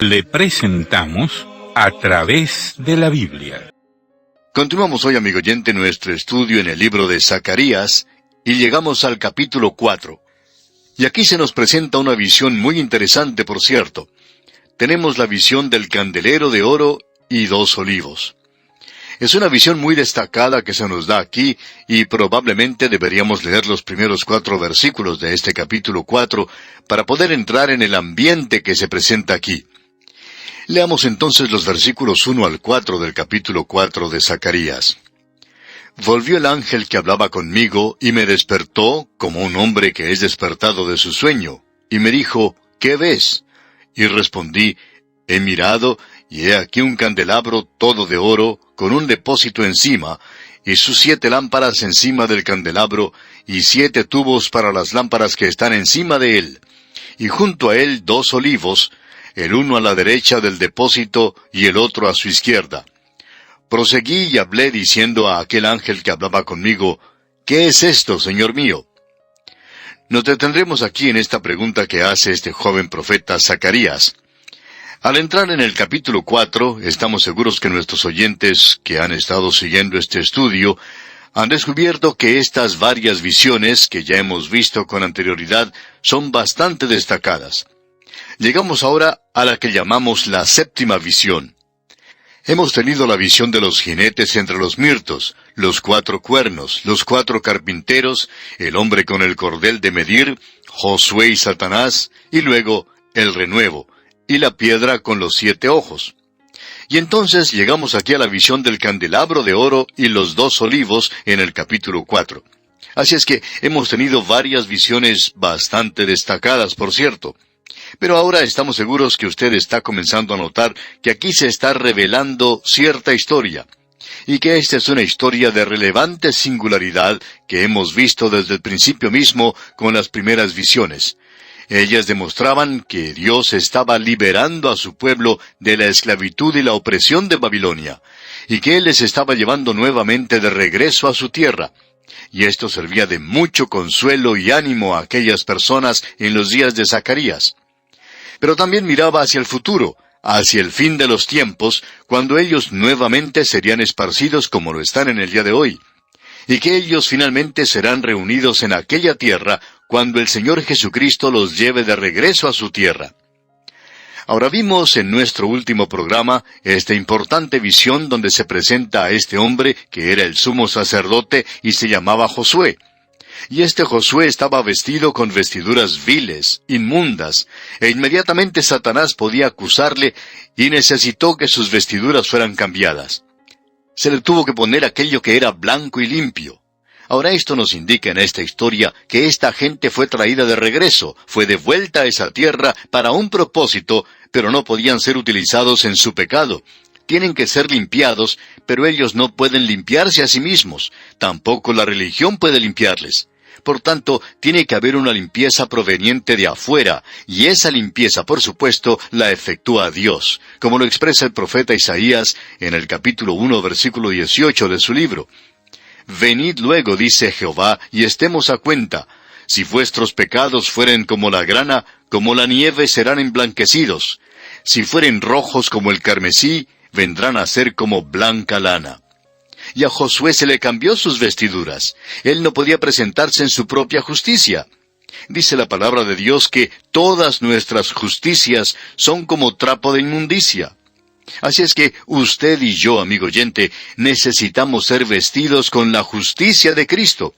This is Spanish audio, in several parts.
Le presentamos A través de la Biblia. Continuamos hoy, amigo oyente, nuestro estudio en el libro de Zacarías, y llegamos al capítulo 4. Y aquí se nos presenta una visión muy interesante, por cierto. Tenemos la visión del candelero de oro y 2 olivos. Es una visión muy destacada que se nos da aquí, y probablemente deberíamos leer los primeros 4 versículos de este capítulo 4 para poder entrar en el ambiente que se presenta aquí. Leamos entonces los versículos 1 al 4 del capítulo 4 de Zacarías. Volvió el ángel que hablaba conmigo, y me despertó, como un hombre que es despertado de su sueño, y me dijo, ¿qué ves? Y respondí, he mirado, y he aquí un candelabro todo de oro, con un depósito encima, y sus 7 lámparas encima del candelabro, y 7 tubos para las lámparas que están encima de él, y junto a él 2 olivos, el uno a la derecha del depósito y el otro a su izquierda. Proseguí y hablé diciendo a aquel ángel que hablaba conmigo, ¿qué es esto, Señor mío? Nos detendremos aquí en esta pregunta que hace este joven profeta Zacarías. Al entrar en el capítulo 4, estamos seguros que nuestros oyentes que han estado siguiendo este estudio han descubierto que estas varias visiones que ya hemos visto con anterioridad son bastante destacadas. Llegamos ahora a la que llamamos la 7ª visión. Hemos tenido la visión de los jinetes entre los mirtos, los 4 cuernos, los 4 carpinteros, el hombre con el cordel de medir, Josué y Satanás, y luego el renuevo, y la piedra con los 7 ojos. Y entonces llegamos aquí a la visión del candelabro de oro y los 2 olivos en el capítulo 4. Así es que hemos tenido varias visiones bastante destacadas, por cierto. Pero ahora estamos seguros que usted está comenzando a notar que aquí se está revelando cierta historia, y que esta es una historia de relevante singularidad que hemos visto desde el principio mismo con las primeras visiones. Ellas demostraban que Dios estaba liberando a su pueblo de la esclavitud y la opresión de Babilonia, y que Él les estaba llevando nuevamente de regreso a su tierra. Y esto servía de mucho consuelo y ánimo a aquellas personas en los días de Zacarías. Pero también miraba hacia el futuro, hacia el fin de los tiempos, cuando ellos nuevamente serían esparcidos como lo están en el día de hoy, y que ellos finalmente serán reunidos en aquella tierra cuando el Señor Jesucristo los lleve de regreso a su tierra. Ahora vimos en nuestro último programa esta importante visión donde se presenta a este hombre que era el sumo sacerdote y se llamaba Josué. Y este Josué estaba vestido con vestiduras viles, inmundas, e inmediatamente Satanás podía acusarle y necesitó que sus vestiduras fueran cambiadas. Se le tuvo que poner aquello que era blanco y limpio. Ahora esto nos indica en esta historia que esta gente fue traída de regreso, fue devuelta a esa tierra para un propósito, pero no podían ser utilizados en su pecado. Tienen que ser limpiados, pero ellos no pueden limpiarse a sí mismos. Tampoco la religión puede limpiarles. Por tanto, tiene que haber una limpieza proveniente de afuera, y esa limpieza, por supuesto, la efectúa Dios, como lo expresa el profeta Isaías en el capítulo 1, versículo 18 de su libro. Venid luego, dice Jehová, y estemos a cuenta. Si vuestros pecados fueren como la grana, como la nieve serán emblanquecidos. Si fueren rojos como el carmesí, vendrán a ser como blanca lana. Y a Josué se le cambió sus vestiduras. Él no podía presentarse en su propia justicia. Dice la palabra de Dios que todas nuestras justicias son como trapo de inmundicia. Así es que usted y yo, amigo oyente, necesitamos ser vestidos con la justicia de Cristo.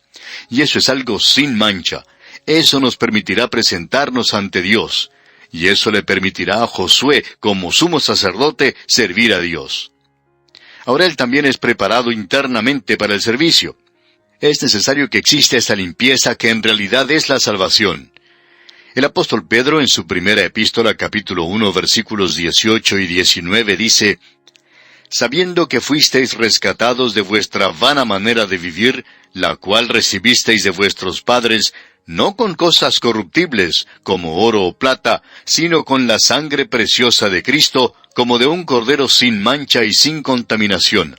Y eso es algo sin mancha. Eso nos permitirá presentarnos ante Dios. Y eso le permitirá a Josué, como sumo sacerdote, servir a Dios. Ahora él también es preparado internamente para el servicio. Es necesario que exista esta limpieza que en realidad es la salvación. El apóstol Pedro en su primera epístola, capítulo 1, versículos 18 y 19, dice, sabiendo que fuisteis rescatados de vuestra vana manera de vivir, la cual recibisteis de vuestros padres, no con cosas corruptibles, como oro o plata, sino con la sangre preciosa de Cristo, como de un cordero sin mancha y sin contaminación.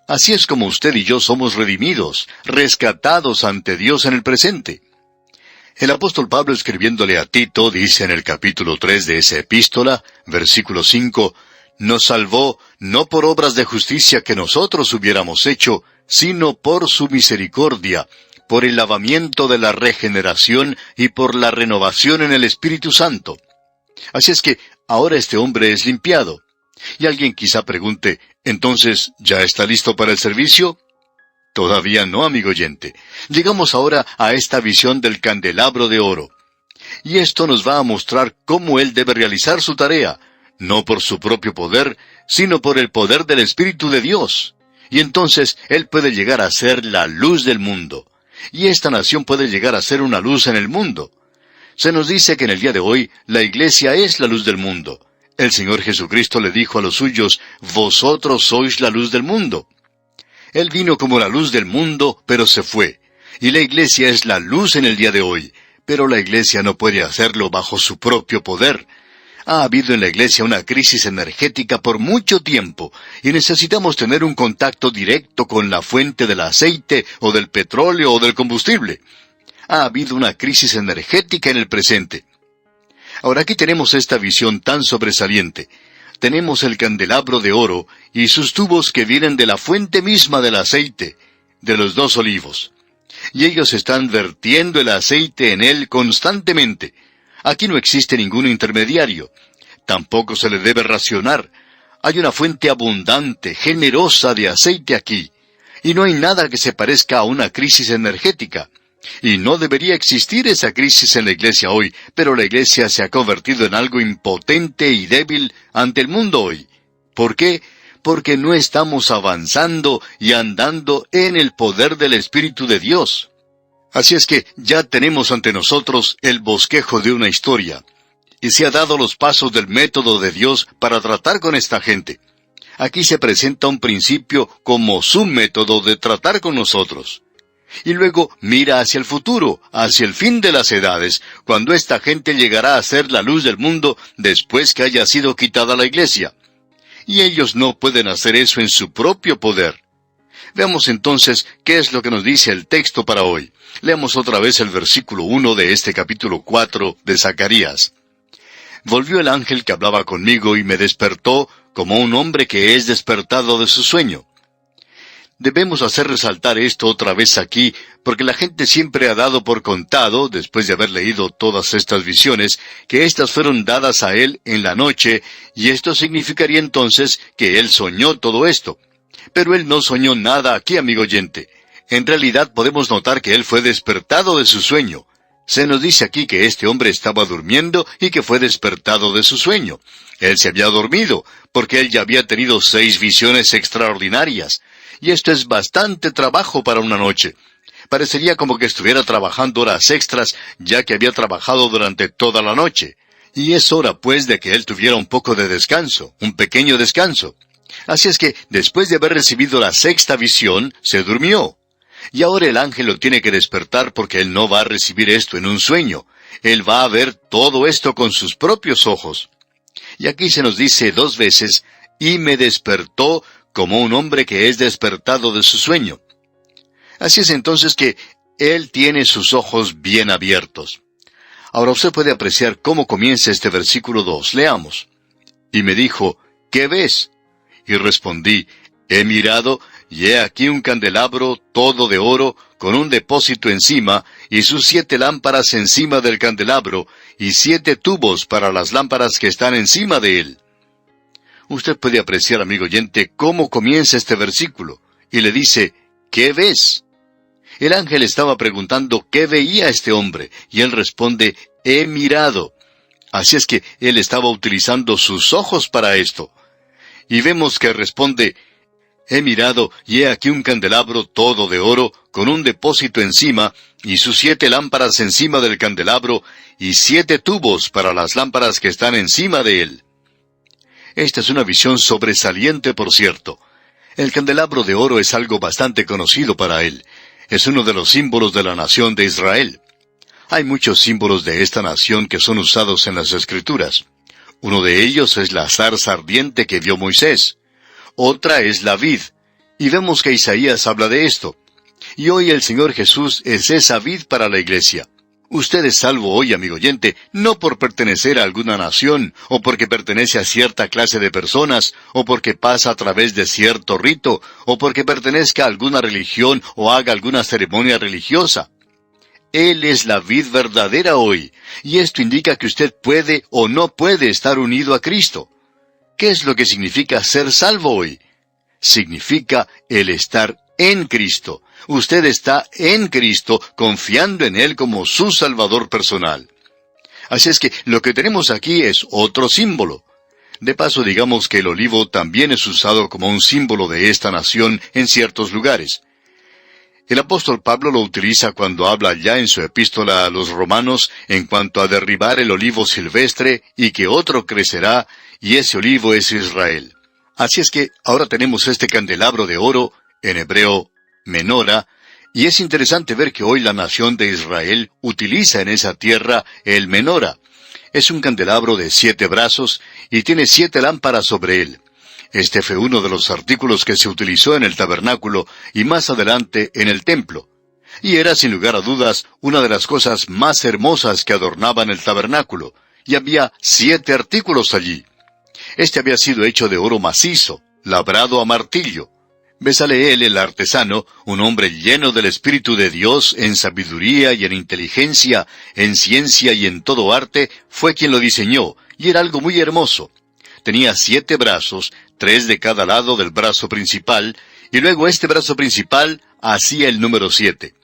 Así es como usted y yo somos redimidos, rescatados ante Dios en el presente. El apóstol Pablo, escribiéndole a Tito, dice en el capítulo 3 de esa epístola, versículo 5, nos salvó no por obras de justicia que nosotros hubiéramos hecho, sino por su misericordia, por el lavamiento de la regeneración y por la renovación en el Espíritu Santo. Así es que ahora este hombre es limpiado. Y alguien quizá pregunte, ¿entonces ya está listo para el servicio? Todavía no, amigo oyente. Llegamos ahora a esta visión del candelabro de oro. Y esto nos va a mostrar cómo él debe realizar su tarea, no por su propio poder, sino por el poder del Espíritu de Dios. Y entonces él puede llegar a ser la luz del mundo. Y esta nación puede llegar a ser una luz en el mundo. Se nos dice que en el día de hoy la iglesia es la luz del mundo. El Señor Jesucristo le dijo a los suyos, vosotros sois la luz del mundo. Él vino como la luz del mundo, pero se fue. Y la iglesia es la luz en el día de hoy, pero la iglesia no puede hacerlo bajo su propio poder. Ha habido en la iglesia una crisis energética por mucho tiempo, y necesitamos tener un contacto directo con la fuente del aceite, o del petróleo, o del combustible. Ha habido una crisis energética en el presente. Ahora aquí tenemos esta visión tan sobresaliente. Tenemos el candelabro de oro y sus tubos que vienen de la fuente misma del aceite, de los 2 olivos. Y ellos están vertiendo el aceite en él constantemente. Aquí no existe ningún intermediario. Tampoco se le debe racionar. Hay una fuente abundante, generosa de aceite aquí. Y no hay nada que se parezca a una crisis energética. Y no debería existir esa crisis en la iglesia hoy, pero la iglesia se ha convertido en algo impotente y débil ante el mundo hoy. ¿Por qué? Porque no estamos avanzando y andando en el poder del Espíritu de Dios. Así es que ya tenemos ante nosotros el bosquejo de una historia, y se ha dado los pasos del método de Dios para tratar con esta gente. Aquí se presenta un principio como su método de tratar con nosotros. Y luego mira hacia el futuro, hacia el fin de las edades, cuando esta gente llegará a ser la luz del mundo después que haya sido quitada la iglesia. Y ellos no pueden hacer eso en su propio poder. Veamos entonces qué es lo que nos dice el texto para hoy. Leamos otra vez el versículo 1 de este capítulo 4 de Zacarías. Volvió el ángel que hablaba conmigo y me despertó como un hombre que es despertado de su sueño. Debemos hacer resaltar esto otra vez aquí, porque la gente siempre ha dado por contado, después de haber leído todas estas visiones, que éstas fueron dadas a él en la noche, y esto significaría entonces que él soñó todo esto. Pero él no soñó nada aquí, amigo oyente. En realidad podemos notar que él fue despertado de su sueño. Se nos dice aquí que este hombre estaba durmiendo y que fue despertado de su sueño. Él se había dormido, porque él ya había tenido 6 visiones extraordinarias. Y esto es bastante trabajo para una noche. Parecería como que estuviera trabajando horas extras, ya que había trabajado durante toda la noche. Y es hora, pues, de que él tuviera un poco de descanso, un pequeño descanso. Así es que, después de haber recibido la 6ª visión, se durmió. Y ahora el ángel lo tiene que despertar porque él no va a recibir esto en un sueño. Él va a ver todo esto con sus propios ojos. Y aquí se nos dice 2 veces, y me despertó como un hombre que es despertado de su sueño. Así es entonces que él tiene sus ojos bien abiertos. Ahora usted puede apreciar cómo comienza este versículo 2. Leamos. Y me dijo, ¿qué ves? Y respondí, he mirado, y he aquí un candelabro todo de oro, con un depósito encima, y sus 7 lámparas encima del candelabro, y 7 tubos para las lámparas que están encima de él. Usted puede apreciar, amigo oyente, cómo comienza este versículo, y le dice, ¿qué ves? El ángel estaba preguntando qué veía este hombre, y él responde, he mirado. Así es que él estaba utilizando sus ojos para esto. Y vemos que responde, he mirado, y he aquí un candelabro todo de oro, con un depósito encima, y sus 7 lámparas encima del candelabro, y 7 tubos para las lámparas que están encima de él. Esta es una visión sobresaliente, por cierto. El candelabro de oro es algo bastante conocido para él. Es uno de los símbolos de la nación de Israel. Hay muchos símbolos de esta nación que son usados en las Escrituras. Uno de ellos es la zarza ardiente que vio Moisés. Otra es la vid. Y vemos que Isaías habla de esto. Y hoy el Señor Jesús es esa vid para la iglesia. Usted es salvo hoy, amigo oyente, no por pertenecer a alguna nación, o porque pertenece a cierta clase de personas, o porque pasa a través de cierto rito, o porque pertenezca a alguna religión o haga alguna ceremonia religiosa. Él es la vid verdadera hoy, y esto indica que usted puede o no puede estar unido a Cristo. ¿Qué es lo que significa ser salvo hoy? Significa el estar en Cristo. Usted está en Cristo, confiando en Él como su Salvador personal. Así es que lo que tenemos aquí es otro símbolo. De paso, digamos que el olivo también es usado como un símbolo de esta nación en ciertos lugares. El apóstol Pablo lo utiliza cuando habla ya en su epístola a los romanos en cuanto a derribar el olivo silvestre y que otro crecerá, y ese olivo es Israel. Así es que ahora tenemos este candelabro de oro, en hebreo menora, y es interesante ver que hoy la nación de Israel utiliza en esa tierra el menora. Es un candelabro de 7 brazos y tiene 7 lámparas sobre él. Este fue uno de los artículos que se utilizó en el tabernáculo y más adelante en el templo. Y era sin lugar a dudas una de las cosas más hermosas que adornaban el tabernáculo, y había 7 artículos allí. Este había sido hecho de oro macizo, labrado a martillo. Bezaleel, el artesano, un hombre lleno del Espíritu de Dios en sabiduría y en inteligencia, en ciencia y en todo arte, fue quien lo diseñó, y era algo muy hermoso. Tenía 7 brazos, 3 de cada lado del brazo principal, y luego este brazo principal hacía el número 7.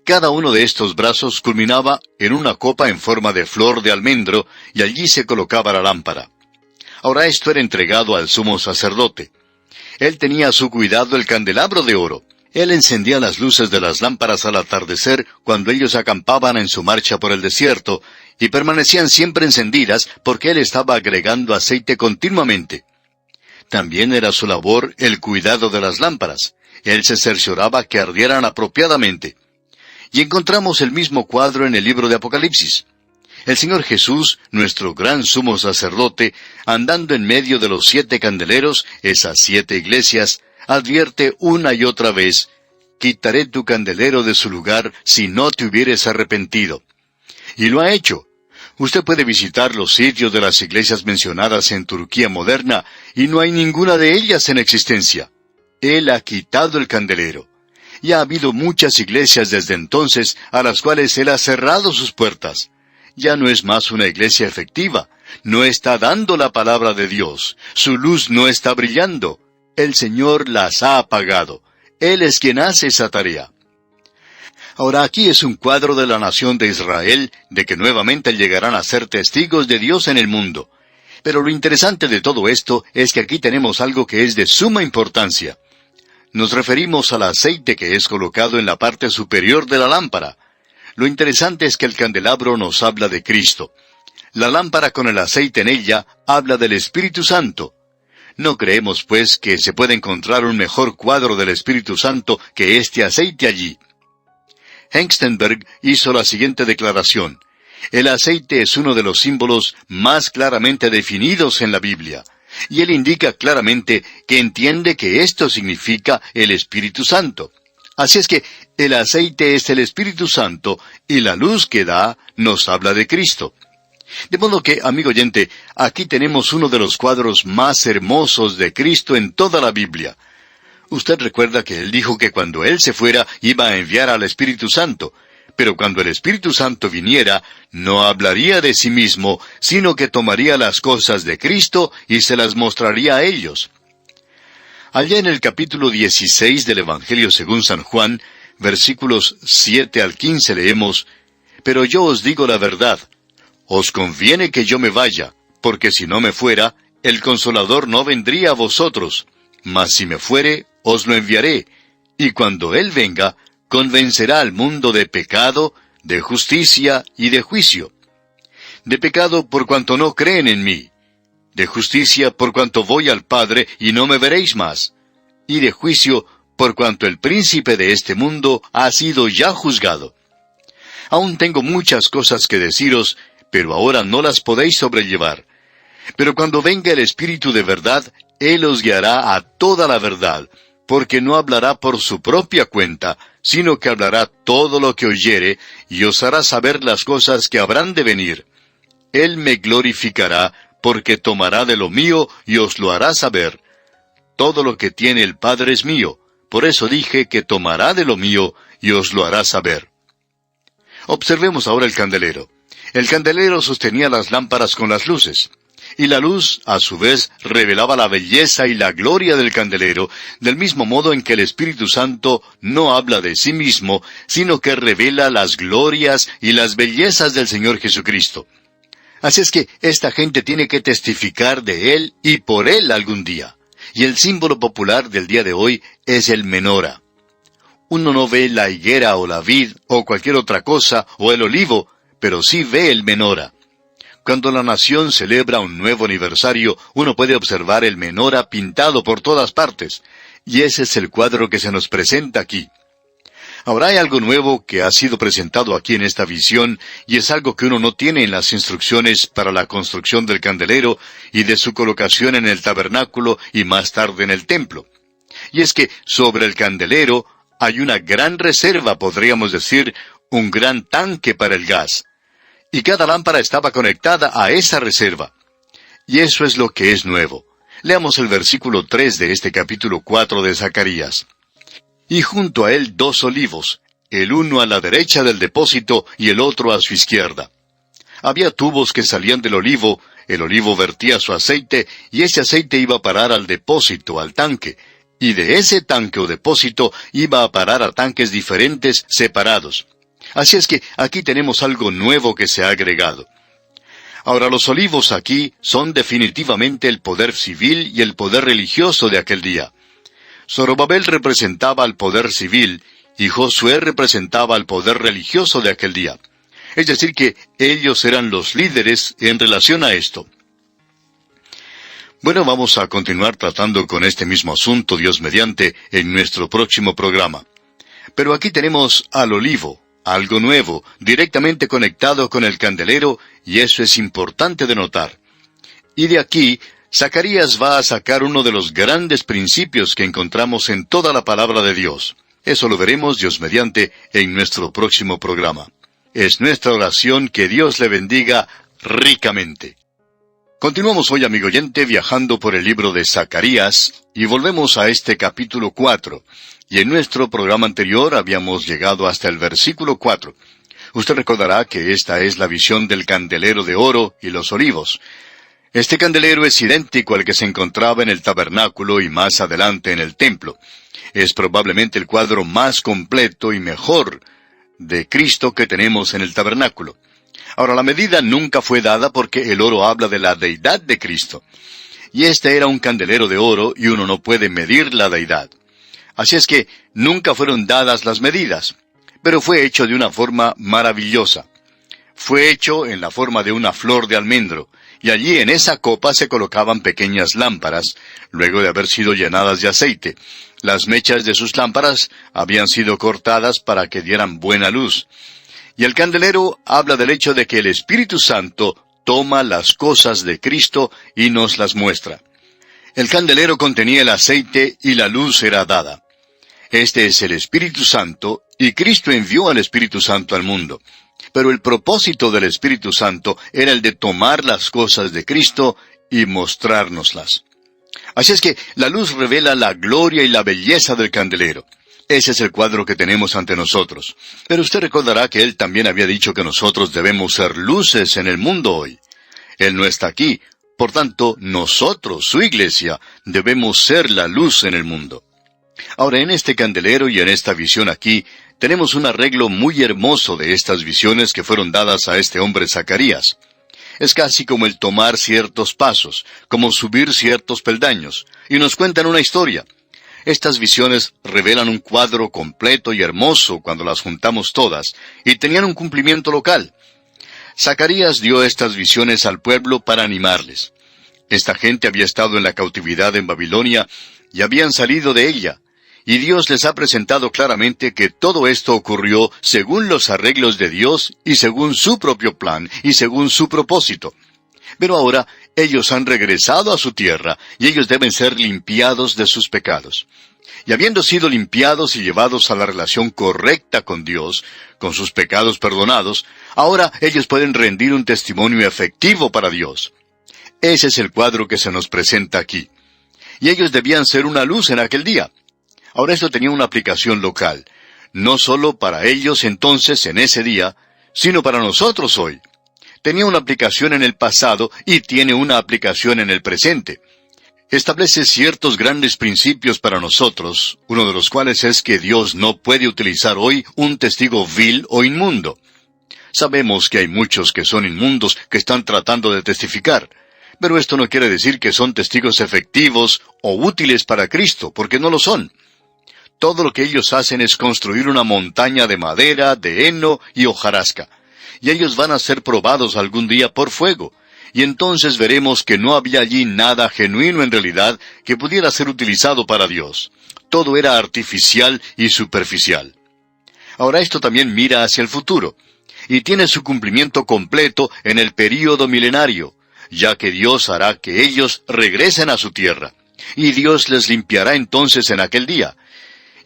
Cada uno de estos brazos culminaba en una copa en forma de flor de almendro, y allí se colocaba la lámpara. Ahora esto era entregado al sumo sacerdote. Él tenía a su cuidado el candelabro de oro. Él encendía las luces de las lámparas al atardecer cuando ellos acampaban en su marcha por el desierto, y permanecían siempre encendidas porque él estaba agregando aceite continuamente. También era su labor el cuidado de las lámparas. Él se cercioraba que ardieran apropiadamente. Y encontramos el mismo cuadro en el libro de Apocalipsis. El Señor Jesús, nuestro gran sumo sacerdote, andando en medio de los 7 candeleros, esas 7 iglesias, advierte una y otra vez: «Quitaré tu candelero de su lugar si no te hubieres arrepentido». Y lo ha hecho. Usted puede visitar los sitios de las iglesias mencionadas en Turquía moderna, y no hay ninguna de ellas en existencia. Él ha quitado el candelero. Y ha habido muchas iglesias desde entonces a las cuales Él ha cerrado sus puertas. Ya no es más una iglesia efectiva. No está dando la palabra de Dios. Su luz no está brillando. El Señor las ha apagado. Él es quien hace esa tarea. Ahora aquí es un cuadro de la nación de Israel, de que nuevamente llegarán a ser testigos de Dios en el mundo. Pero lo interesante de todo esto es que aquí tenemos algo que es de suma importancia. Nos referimos al aceite que es colocado en la parte superior de la lámpara. Lo interesante es que el candelabro nos habla de Cristo. La lámpara con el aceite en ella habla del Espíritu Santo. No creemos, pues, que se pueda encontrar un mejor cuadro del Espíritu Santo que este aceite allí. Hengstenberg hizo la siguiente declaración: el aceite es uno de los símbolos más claramente definidos en la Biblia, y él indica claramente que entiende que esto significa el Espíritu Santo. Así es que el aceite es el Espíritu Santo, y la luz que da nos habla de Cristo. De modo que, amigo oyente, aquí tenemos uno de los cuadros más hermosos de Cristo en toda la Biblia. Usted recuerda que Él dijo que cuando Él se fuera iba a enviar al Espíritu Santo, pero cuando el Espíritu Santo viniera, no hablaría de sí mismo, sino que tomaría las cosas de Cristo y se las mostraría a ellos. Allá en el capítulo 16 del Evangelio según San Juan, versículos 7 al 15 leemos: «Pero yo os digo la verdad, os conviene que yo me vaya, porque si no me fuera, el Consolador no vendría a vosotros, mas si me fuere, os lo enviaré, y cuando Él venga, convencerá al mundo de pecado, de justicia y de juicio. De pecado por cuanto no creen en mí, de justicia por cuanto voy al Padre y no me veréis más, y de juicio por cuanto el príncipe de este mundo ha sido ya juzgado. Aún tengo muchas cosas que deciros, pero ahora no las podéis sobrellevar. Pero cuando venga el Espíritu de verdad, Él os guiará a toda la verdad, porque no hablará por su propia cuenta, sino que hablará todo lo que oyere, y os hará saber las cosas que habrán de venir. Él me glorificará, porque tomará de lo mío y os lo hará saber. Todo lo que tiene el Padre es mío, por eso dije que tomará de lo mío y os lo hará saber. Observemos ahora el candelero. El candelero sostenía las lámparas con las luces, y la luz, a su vez, revelaba la belleza y la gloria del candelero, del mismo modo en que el Espíritu Santo no habla de sí mismo, sino que revela las glorias y las bellezas del Señor Jesucristo. Así es que esta gente tiene que testificar de Él y por Él algún día. Y el símbolo popular del día de hoy es el menora. Uno no ve la higuera o la vid o cualquier otra cosa o el olivo, pero sí ve el menora. Cuando la nación celebra un nuevo aniversario, uno puede observar el menora pintado por todas partes. Y ese es el cuadro que se nos presenta aquí. Ahora hay algo nuevo que ha sido presentado aquí en esta visión, y es algo que uno no tiene en las instrucciones para la construcción del candelero y de su colocación en el tabernáculo y más tarde en el templo. Y es que sobre el candelero hay una gran reserva, podríamos decir, un gran tanque para el gas. Y cada lámpara estaba conectada a esa reserva. Y eso es lo que es nuevo. Leamos el versículo 3 de este capítulo 4 de Zacarías. Y junto a él 2 olivos, el uno a la derecha del depósito y el otro a su izquierda. Había tubos que salían del olivo, el olivo vertía su aceite, y ese aceite iba a parar al depósito, al tanque, y de ese tanque o depósito iba a parar a tanques diferentes, separados. Así es que aquí tenemos algo nuevo que se ha agregado. Ahora, los olivos aquí son definitivamente el poder civil y el poder religioso de aquel día. Zorobabel representaba al poder civil y Josué representaba al poder religioso de aquel día. Es decir, que ellos eran los líderes en relación a esto. Bueno, vamos a continuar tratando con este mismo asunto, Dios mediante, en nuestro próximo programa. Pero aquí tenemos al olivo, algo nuevo, directamente conectado con el candelero, y eso es importante de notar. Y de aquí, Zacarías va a sacar uno de los grandes principios que encontramos en toda la palabra de Dios. Eso lo veremos, Dios mediante, en nuestro próximo programa. Es nuestra oración que Dios le bendiga ricamente. Continuamos hoy, amigo oyente, viajando por el libro de Zacarías, y volvemos a este capítulo 4. Y en nuestro programa anterior habíamos llegado hasta el versículo 4. Usted recordará que esta es la visión del candelero de oro y los olivos. Este candelero es idéntico al que se encontraba en el tabernáculo y más adelante en el templo. Es probablemente el cuadro más completo y mejor de Cristo que tenemos en el tabernáculo. Ahora, la medida nunca fue dada porque el oro habla de la deidad de Cristo. Y este era un candelero de oro y uno no puede medir la deidad. Así es que nunca fueron dadas las medidas, pero fue hecho de una forma maravillosa. Fue hecho en la forma de una flor de almendro, y allí en esa copa se colocaban pequeñas lámparas, luego de haber sido llenadas de aceite. Las mechas de sus lámparas habían sido cortadas para que dieran buena luz. Y el candelero habla del hecho de que el Espíritu Santo toma las cosas de Cristo y nos las muestra. El candelero contenía el aceite y la luz era dada. Este es el Espíritu Santo, y Cristo envió al Espíritu Santo al mundo. Pero el propósito del Espíritu Santo era el de tomar las cosas de Cristo y mostrárnoslas. Así es que la luz revela la gloria y la belleza del candelero. Ese es el cuadro que tenemos ante nosotros. Pero usted recordará que Él también había dicho que nosotros debemos ser luces en el mundo hoy. Él no está aquí, por tanto, nosotros, su iglesia, debemos ser la luz en el mundo. Ahora, en este candelero y en esta visión aquí, tenemos un arreglo muy hermoso de estas visiones que fueron dadas a este hombre Zacarías. Es casi como el tomar ciertos pasos, como subir ciertos peldaños, y nos cuentan una historia. Estas visiones revelan un cuadro completo y hermoso cuando las juntamos todas, y tenían un cumplimiento local. Zacarías dio estas visiones al pueblo para animarles. Esta gente había estado en la cautividad en Babilonia, y habían salido de ella. Y Dios les ha presentado claramente que todo esto ocurrió según los arreglos de Dios y según su propio plan y según su propósito. Pero ahora ellos han regresado a su tierra y ellos deben ser limpiados de sus pecados. Y habiendo sido limpiados y llevados a la relación correcta con Dios, con sus pecados perdonados, ahora ellos pueden rendir un testimonio efectivo para Dios. Ese es el cuadro que se nos presenta aquí. Y ellos debían ser una luz en aquel día. Ahora esto tenía una aplicación local, no solo para ellos entonces en ese día, sino para nosotros hoy. Tenía una aplicación en el pasado y tiene una aplicación en el presente. Establece ciertos grandes principios para nosotros, uno de los cuales es que Dios no puede utilizar hoy un testigo vil o inmundo. Sabemos que hay muchos que son inmundos que están tratando de testificar, pero esto no quiere decir que son testigos efectivos o útiles para Cristo, porque no lo son. Todo lo que ellos hacen es construir una montaña de madera, de heno y hojarasca, y ellos van a ser probados algún día por fuego. Y entonces veremos que no había allí nada genuino en realidad que pudiera ser utilizado para Dios. Todo era artificial y superficial. Ahora esto también mira hacia el futuro, y tiene su cumplimiento completo en el período milenario, ya que Dios hará que ellos regresen a su tierra, y Dios les limpiará entonces en aquel día.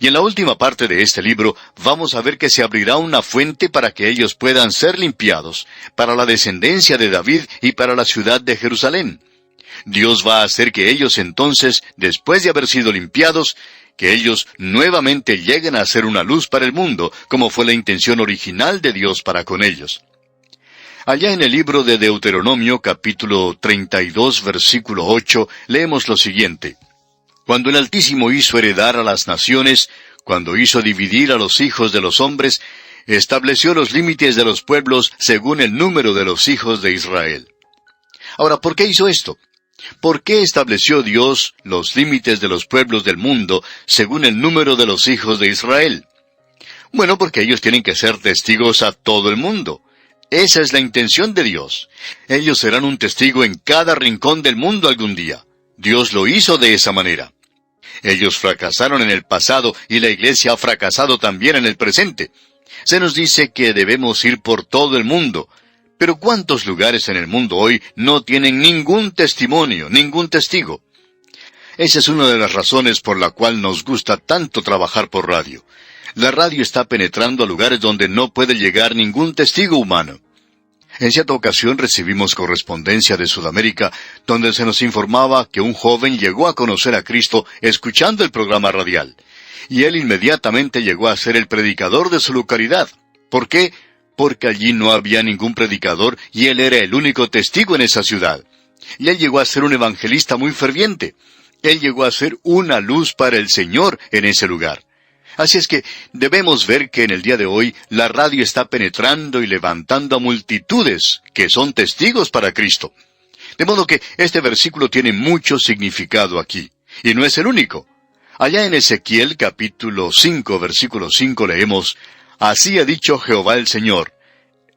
Y en la última parte de este libro vamos a ver que se abrirá una fuente para que ellos puedan ser limpiados, para la descendencia de David y para la ciudad de Jerusalén. Dios va a hacer que ellos entonces, después de haber sido limpiados, que ellos nuevamente lleguen a ser una luz para el mundo, como fue la intención original de Dios para con ellos. Allá en el libro de Deuteronomio, capítulo 32, versículo 8, leemos lo siguiente: Cuando el Altísimo hizo heredar a las naciones, cuando hizo dividir a los hijos de los hombres, estableció los límites de los pueblos según el número de los hijos de Israel. Ahora, ¿por qué hizo esto? ¿Por qué estableció Dios los límites de los pueblos del mundo según el número de los hijos de Israel? Bueno, porque ellos tienen que ser testigos a todo el mundo. Esa es la intención de Dios. Ellos serán un testigo en cada rincón del mundo algún día. Dios lo hizo de esa manera. Ellos fracasaron en el pasado y la iglesia ha fracasado también en el presente. Se nos dice que debemos ir por todo el mundo. Pero ¿cuántos lugares en el mundo hoy no tienen ningún testimonio, ningún testigo? Esa es una de las razones por la cual nos gusta tanto trabajar por radio. La radio está penetrando a lugares donde no puede llegar ningún testigo humano. En cierta ocasión recibimos correspondencia de Sudamérica, donde se nos informaba que un joven llegó a conocer a Cristo escuchando el programa radial. Y él inmediatamente llegó a ser el predicador de su localidad. ¿Por qué? Porque allí no había ningún predicador y él era el único testigo en esa ciudad. Y él llegó a ser un evangelista muy ferviente. Él llegó a ser una luz para el Señor en ese lugar. Así es que debemos ver que en el día de hoy la radio está penetrando y levantando a multitudes que son testigos para Cristo. De modo que este versículo tiene mucho significado aquí. Y no es el único. Allá en Ezequiel capítulo 5, versículo 5 leemos: Así ha dicho Jehová el Señor: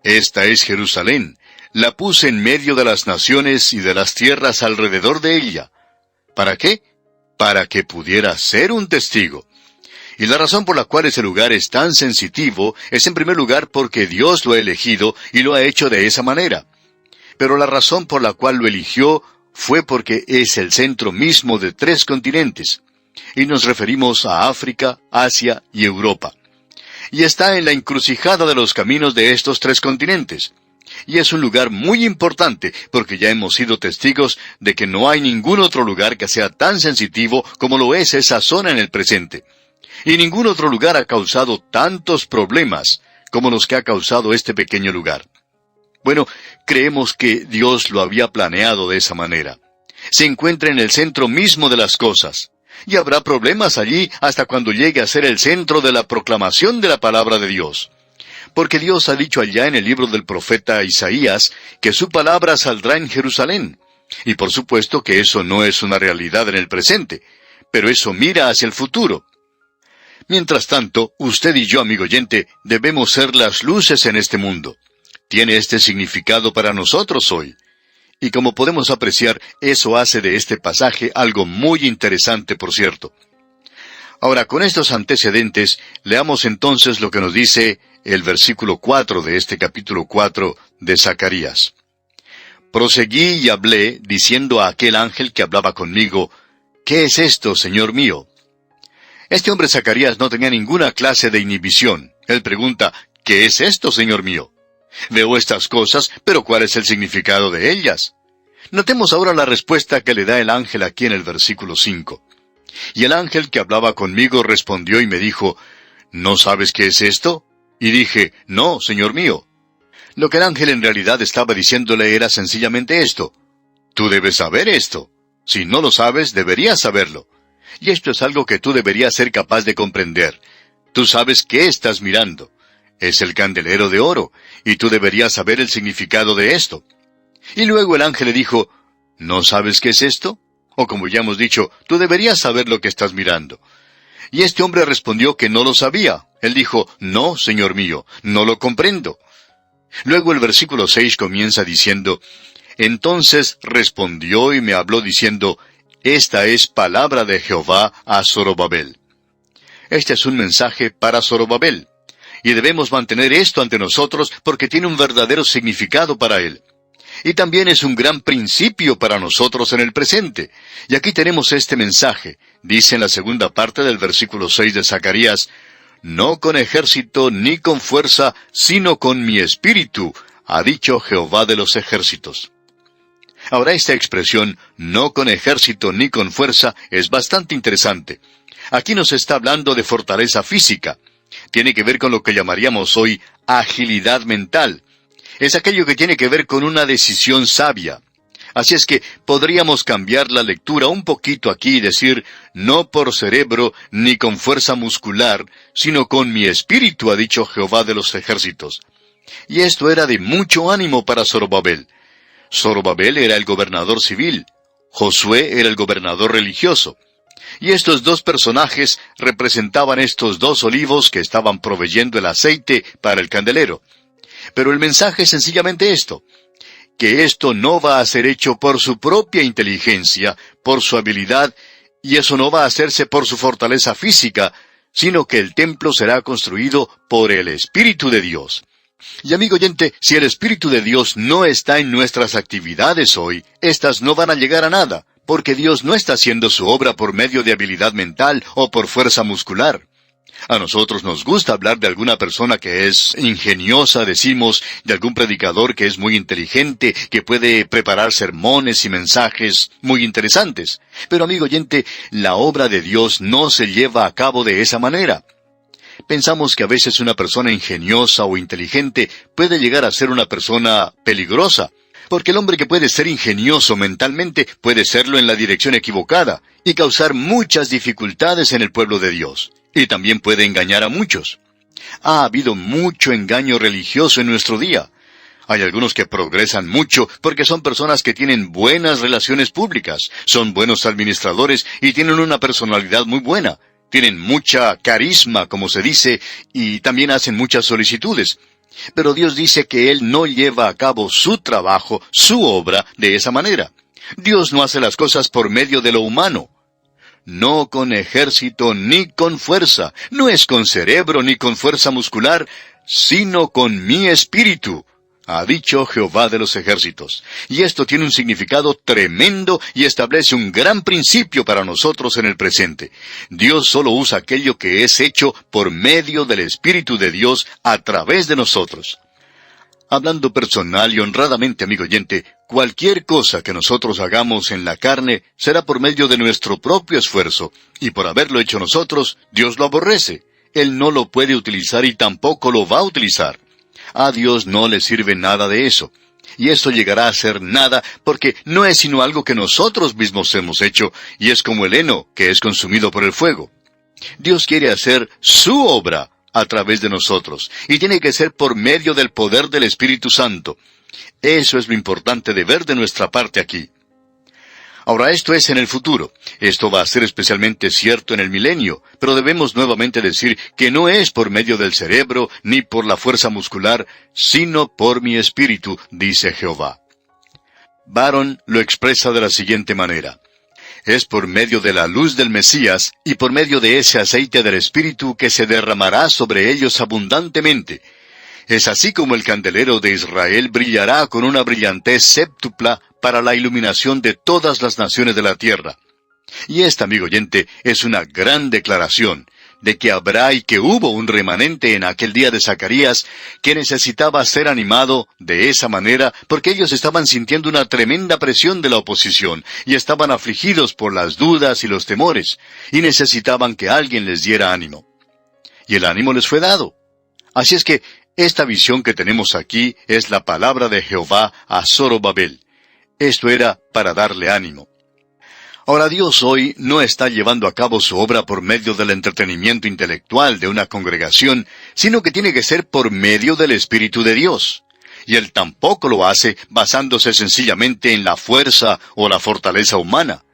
Esta es Jerusalén, la puse en medio de las naciones y de las tierras alrededor de ella. ¿Para qué? Para que pudiera ser un testigo. Y la razón por la cual ese lugar es tan sensitivo es en primer lugar porque Dios lo ha elegido y lo ha hecho de esa manera. Pero la razón por la cual lo eligió fue porque es el centro mismo de 3 continentes. Y nos referimos a África, Asia y Europa. Y está en la encrucijada de los caminos de estos 3 continentes. Y es un lugar muy importante porque ya hemos sido testigos de que no hay ningún otro lugar que sea tan sensitivo como lo es esa zona en el presente. Y ningún otro lugar ha causado tantos problemas como los que ha causado este pequeño lugar. Bueno, creemos que Dios lo había planeado de esa manera. Se encuentra en el centro mismo de las cosas. Y habrá problemas allí hasta cuando llegue a ser el centro de la proclamación de la palabra de Dios. Porque Dios ha dicho allá en el libro del profeta Isaías que su palabra saldrá en Jerusalén. Y por supuesto que eso no es una realidad en el presente, pero eso mira hacia el futuro. Mientras tanto, usted y yo, amigo oyente, debemos ser las luces en este mundo. Tiene este significado para nosotros hoy. Y como podemos apreciar, eso hace de este pasaje algo muy interesante, por cierto. Ahora, con estos antecedentes, leamos entonces lo que nos dice el versículo 4 de este capítulo 4 de Zacarías. Proseguí y hablé, diciendo a aquel ángel que hablaba conmigo: ¿Qué es esto, Señor mío? Este hombre Zacarías no tenía ninguna clase de inhibición. Él pregunta, ¿qué es esto, Señor mío? Veo estas cosas, pero ¿cuál es el significado de ellas? Notemos ahora la respuesta que le da el ángel aquí en el versículo 5. Y el ángel que hablaba conmigo respondió y me dijo, ¿no sabes qué es esto? Y dije, no, Señor mío. Lo que el ángel en realidad estaba diciéndole era sencillamente esto. Tú debes saber esto. Si no lo sabes, deberías saberlo. Y esto es algo que tú deberías ser capaz de comprender. Tú sabes qué estás mirando. Es el candelero de oro, y tú deberías saber el significado de esto. Y luego el ángel le dijo, ¿no sabes qué es esto? O como ya hemos dicho, tú deberías saber lo que estás mirando. Y este hombre respondió que no lo sabía. Él dijo, no, Señor mío, no lo comprendo. Luego el versículo 6 comienza diciendo, entonces respondió y me habló diciendo, esta es palabra de Jehová a Zorobabel. Este es un mensaje para Zorobabel. Y debemos mantener esto ante nosotros porque tiene un verdadero significado para él. Y también es un gran principio para nosotros en el presente. Y aquí tenemos este mensaje. Dice en la segunda parte del versículo 6 de Zacarías, no con ejército ni con fuerza, sino con mi espíritu, ha dicho Jehová de los ejércitos. Ahora esta expresión, no con ejército ni con fuerza, es bastante interesante. Aquí nos está hablando de fortaleza física. Tiene que ver con lo que llamaríamos hoy agilidad mental. Es aquello que tiene que ver con una decisión sabia. Así es que podríamos cambiar la lectura un poquito aquí y decir, no por cerebro ni con fuerza muscular, sino con mi espíritu, ha dicho Jehová de los ejércitos. Y esto era de mucho ánimo para Zorobabel. Zorobabel era el gobernador civil. Josué era el gobernador religioso. Y estos dos personajes representaban estos dos olivos que estaban proveyendo el aceite para el candelero. Pero el mensaje es sencillamente esto, que esto no va a ser hecho por su propia inteligencia, por su habilidad, y eso no va a hacerse por su fortaleza física, sino que el templo será construido por el Espíritu de Dios. Y amigo oyente, si el Espíritu de Dios no está en nuestras actividades hoy, éstas no van a llegar a nada, porque Dios no está haciendo su obra por medio de habilidad mental o por fuerza muscular. A nosotros nos gusta hablar de alguna persona que es ingeniosa, decimos, de algún predicador que es muy inteligente, que puede preparar sermones y mensajes muy interesantes. Pero amigo oyente, la obra de Dios no se lleva a cabo de esa manera. Pensamos que a veces una persona ingeniosa o inteligente puede llegar a ser una persona peligrosa, porque el hombre que puede ser ingenioso mentalmente puede serlo en la dirección equivocada y causar muchas dificultades en el pueblo de Dios. Y también puede engañar a muchos. Ha habido mucho engaño religioso en nuestro día. Hay algunos que progresan mucho porque son personas que tienen buenas relaciones públicas, son buenos administradores y tienen una personalidad muy buena. Tienen mucha carisma, como se dice, y también hacen muchas solicitudes. Pero Dios dice que Él no lleva a cabo su trabajo, su obra, de esa manera. Dios no hace las cosas por medio de lo humano. No con ejército ni con fuerza, no es con cerebro ni con fuerza muscular, sino con mi espíritu, ha dicho Jehová de los ejércitos. Y esto tiene un significado tremendo y establece un gran principio para nosotros en el presente. Dios solo usa aquello que es hecho por medio del Espíritu de Dios a través de nosotros. Hablando personal y honradamente, amigo oyente, cualquier cosa que nosotros hagamos en la carne será por medio de nuestro propio esfuerzo, y por haberlo hecho nosotros, Dios lo aborrece. Él no lo puede utilizar y tampoco lo va a utilizar. A Dios no le sirve nada de eso. Y esto llegará a ser nada porque no es sino algo que nosotros mismos hemos hecho, y es como el heno que es consumido por el fuego. Dios quiere hacer su obra a través de nosotros, y tiene que ser por medio del poder del Espíritu Santo. Eso es lo importante de ver de nuestra parte aquí. Ahora, esto es en el futuro. Esto va a ser especialmente cierto en el milenio, pero debemos nuevamente decir que no es por medio del cerebro ni por la fuerza muscular, sino por mi espíritu, dice Jehová. Baron lo expresa de la siguiente manera. Es por medio de la luz del Mesías y por medio de ese aceite del Espíritu que se derramará sobre ellos abundantemente. Es así como el candelero de Israel brillará con una brillantez séptupla para la iluminación de todas las naciones de la tierra. Y esta, amigo oyente, es una gran declaración de que habrá y que hubo un remanente en aquel día de Zacarías que necesitaba ser animado de esa manera porque ellos estaban sintiendo una tremenda presión de la oposición y estaban afligidos por las dudas y los temores y necesitaban que alguien les diera ánimo. Y el ánimo les fue dado. Así es que esta visión que tenemos aquí es la palabra de Jehová a Zorobabel. Esto era para darle ánimo. Ahora Dios hoy no está llevando a cabo su obra por medio del entretenimiento intelectual de una congregación, sino que tiene que ser por medio del Espíritu de Dios. Y Él tampoco lo hace basándose sencillamente en la fuerza o la fortaleza humana.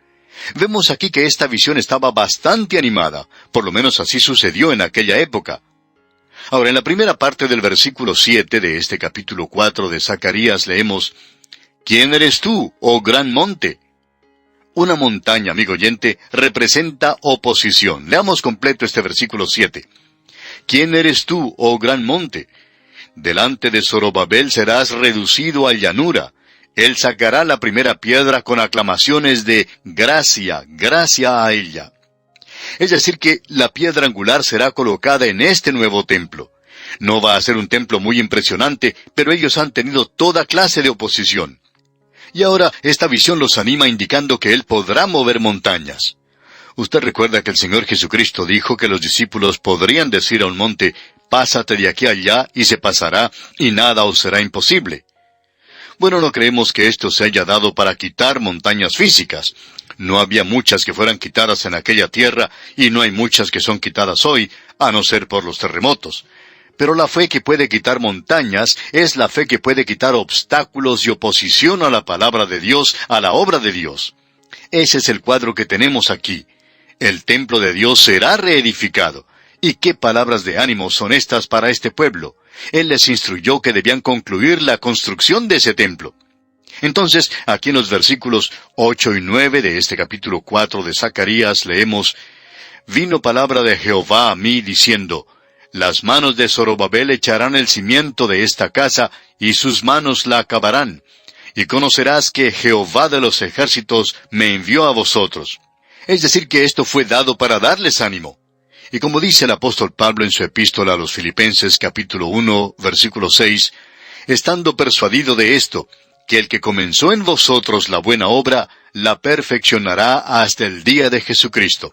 Vemos aquí que esta visión estaba bastante animada, por lo menos así sucedió en aquella época. Ahora, en la primera parte del versículo 7 de este capítulo 4 de Zacarías leemos: ¿Quién eres tú, oh gran monte? Una montaña, amigo oyente, representa oposición. Leamos completo este versículo 7. ¿Quién eres tú, oh gran monte? Delante de Zorobabel serás reducido a llanura. Él sacará la primera piedra con aclamaciones de gracia, gracia a ella. Es decir que la piedra angular será colocada en este nuevo templo. No va a ser un templo muy impresionante, pero ellos han tenido toda clase de oposición. Y ahora esta visión los anima indicando que Él podrá mover montañas. Usted recuerda que el Señor Jesucristo dijo que los discípulos podrían decir a un monte: pásate de aquí a allá, y se pasará, y nada os será imposible. Bueno, no creemos que esto se haya dado para quitar montañas físicas. No había muchas que fueran quitadas en aquella tierra, y no hay muchas que son quitadas hoy, a no ser por los terremotos. Pero la fe que puede quitar montañas es la fe que puede quitar obstáculos y oposición a la palabra de Dios, a la obra de Dios. Ese es el cuadro que tenemos aquí. El templo de Dios será reedificado. ¿Y qué palabras de ánimo son estas para este pueblo? Él les instruyó que debían concluir la construcción de ese templo. Entonces, aquí en los versículos 8 y 9 de este capítulo 4 de Zacarías leemos: Vino palabra de Jehová a mí diciendo: Las manos de Zorobabel echarán el cimiento de esta casa, y sus manos la acabarán. Y conocerás que Jehová de los ejércitos me envió a vosotros. Es decir, que esto fue dado para darles ánimo. Y como dice el apóstol Pablo en su epístola a los Filipenses capítulo 1, versículo 6, estando persuadido de esto, que el que comenzó en vosotros la buena obra, la perfeccionará hasta el día de Jesucristo.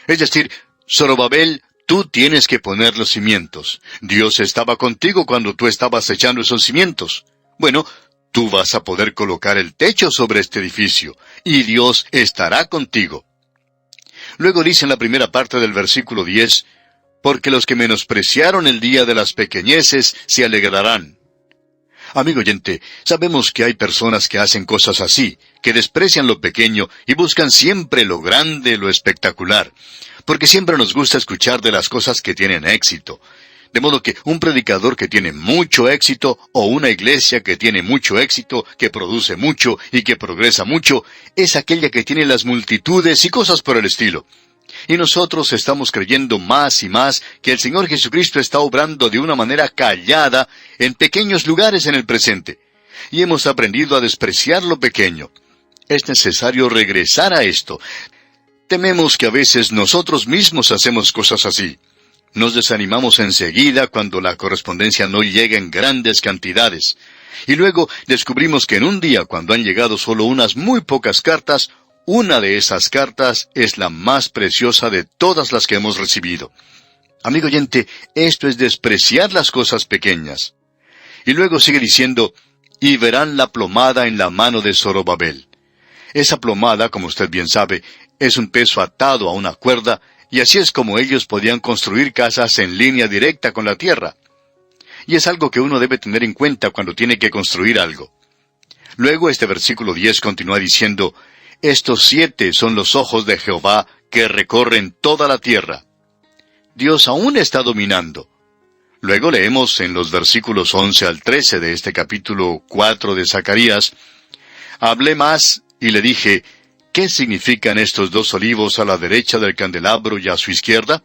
Es decir, Zorobabel, tú tienes que poner los cimientos. Dios estaba contigo cuando tú estabas echando esos cimientos. Bueno, tú vas a poder colocar el techo sobre este edificio, y Dios estará contigo. Luego dice en la primera parte del versículo 10, porque los que menospreciaron el día de las pequeñeces se alegrarán. Amigo oyente, sabemos que hay personas que hacen cosas así, que desprecian lo pequeño y buscan siempre lo grande, lo espectacular, porque siempre nos gusta escuchar de las cosas que tienen éxito. De modo que un predicador que tiene mucho éxito, o una iglesia que tiene mucho éxito, que produce mucho y que progresa mucho, es aquella que tiene las multitudes y cosas por el estilo. Y nosotros estamos creyendo más y más que el Señor Jesucristo está obrando de una manera callada en pequeños lugares en el presente. Y hemos aprendido a despreciar lo pequeño. Es necesario regresar a esto. Tememos que a veces nosotros mismos hacemos cosas así. Nos desanimamos enseguida cuando la correspondencia no llega en grandes cantidades. Y luego descubrimos que en un día, cuando han llegado solo unas muy pocas cartas, una de esas cartas es la más preciosa de todas las que hemos recibido. Amigo oyente, esto es despreciar las cosas pequeñas. Y luego sigue diciendo, y verán la plomada en la mano de Zorobabel. Esa plomada, como usted bien sabe, es un peso atado a una cuerda, y así es como ellos podían construir casas en línea directa con la tierra. Y es algo que uno debe tener en cuenta cuando tiene que construir algo. Luego este versículo 10 continúa diciendo, estos 7 son los ojos de Jehová que recorren toda la tierra. Dios aún está dominando. Luego leemos en los versículos 11 al 13 de este capítulo 4 de Zacarías, hablé más y le dije, ¿qué significan estos 2 olivos a la derecha del candelabro y a su izquierda?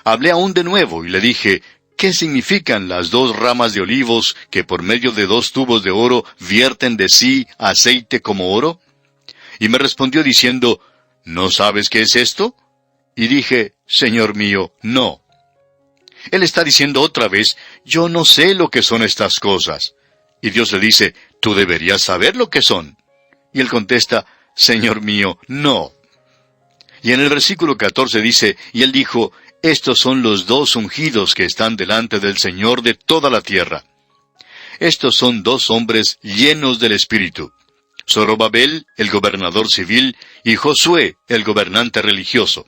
Hablé aún de nuevo y le dije, ¿qué significan las 2 ramas de olivos que por medio de 2 tubos de oro vierten de sí aceite como oro? Y me respondió diciendo, ¿no sabes qué es esto? Y dije, Señor mío, no. Él está diciendo otra vez, yo no sé lo que son estas cosas. Y Dios le dice, tú deberías saber lo que son. Y él contesta, Señor mío, no. Y en el versículo 14 dice, y él dijo, estos son los dos ungidos que están delante del Señor de toda la tierra. Estos son dos hombres llenos del Espíritu. Zorobabel, el gobernador civil, y Josué, el gobernante religioso.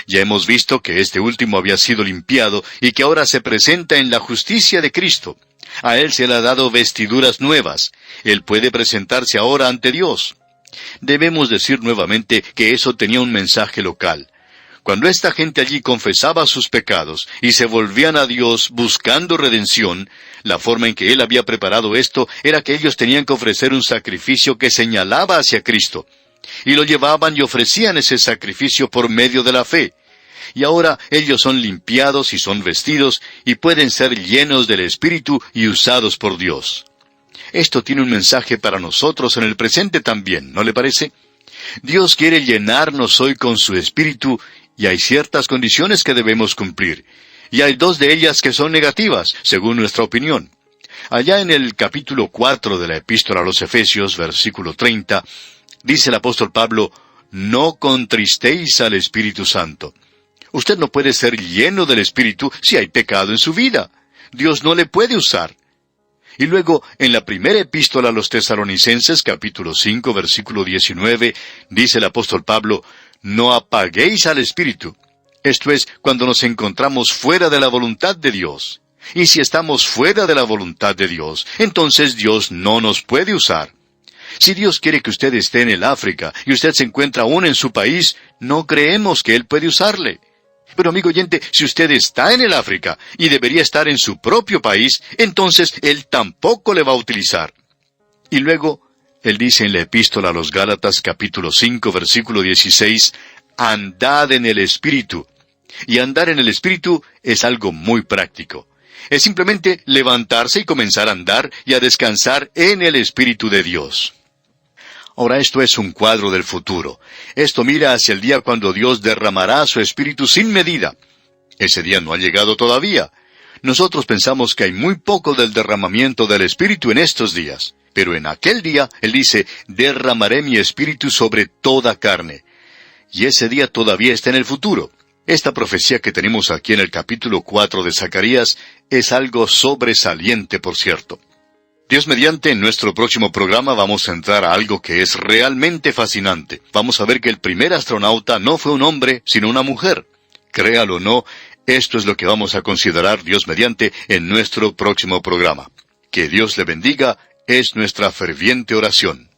Ya hemos visto que este último había sido limpiado y que ahora se presenta en la justicia de Cristo. A él se le ha dado vestiduras nuevas. Él puede presentarse ahora ante Dios. Debemos decir nuevamente que eso tenía un mensaje local. Cuando esta gente allí confesaba sus pecados y se volvían a Dios buscando redención, la forma en que Él había preparado esto era que ellos tenían que ofrecer un sacrificio que señalaba hacia Cristo. Y lo llevaban y ofrecían ese sacrificio por medio de la fe. Y ahora ellos son limpiados y son vestidos y pueden ser llenos del Espíritu y usados por Dios. Esto tiene un mensaje para nosotros en el presente también, ¿no le parece? Dios quiere llenarnos hoy con su Espíritu y hay ciertas condiciones que debemos cumplir. Y hay dos de ellas que son negativas, según nuestra opinión. Allá en el capítulo 4 de la Epístola a los Efesios, versículo 30, dice el apóstol Pablo, no contristéis al Espíritu Santo. Usted no puede ser lleno del Espíritu si hay pecado en su vida. Dios no le puede usar. Y luego, en la primera epístola a los Tesalonicenses, capítulo 5, versículo 19, dice el apóstol Pablo, no apaguéis al Espíritu. Esto es, cuando nos encontramos fuera de la voluntad de Dios. Y si estamos fuera de la voluntad de Dios, entonces Dios no nos puede usar. Si Dios quiere que usted esté en el África y usted se encuentra aún en su país, no creemos que Él puede usarle. Pero amigo oyente, si usted está en el África y debería estar en su propio país, entonces Él tampoco le va a utilizar. Y luego, Él dice en la Epístola a los Gálatas capítulo 5 versículo 16, andad en el Espíritu. Y andar en el Espíritu es algo muy práctico. Es simplemente levantarse y comenzar a andar y a descansar en el Espíritu de Dios. Ahora esto es un cuadro del futuro. Esto mira hacia el día cuando Dios derramará su Espíritu sin medida. Ese día no ha llegado todavía. Nosotros pensamos que hay muy poco del derramamiento del Espíritu en estos días. Pero en aquel día, Él dice, derramaré mi Espíritu sobre toda carne. Y ese día todavía está en el futuro. Esta profecía que tenemos aquí en el capítulo 4 de Zacarías es algo sobresaliente, por cierto. Dios mediante, en nuestro próximo programa vamos a entrar a algo que es realmente fascinante. Vamos a ver que el primer astronauta no fue un hombre, sino una mujer. Créalo o no, esto es lo que vamos a considerar, Dios mediante, en nuestro próximo programa. Que Dios le bendiga, es nuestra ferviente oración.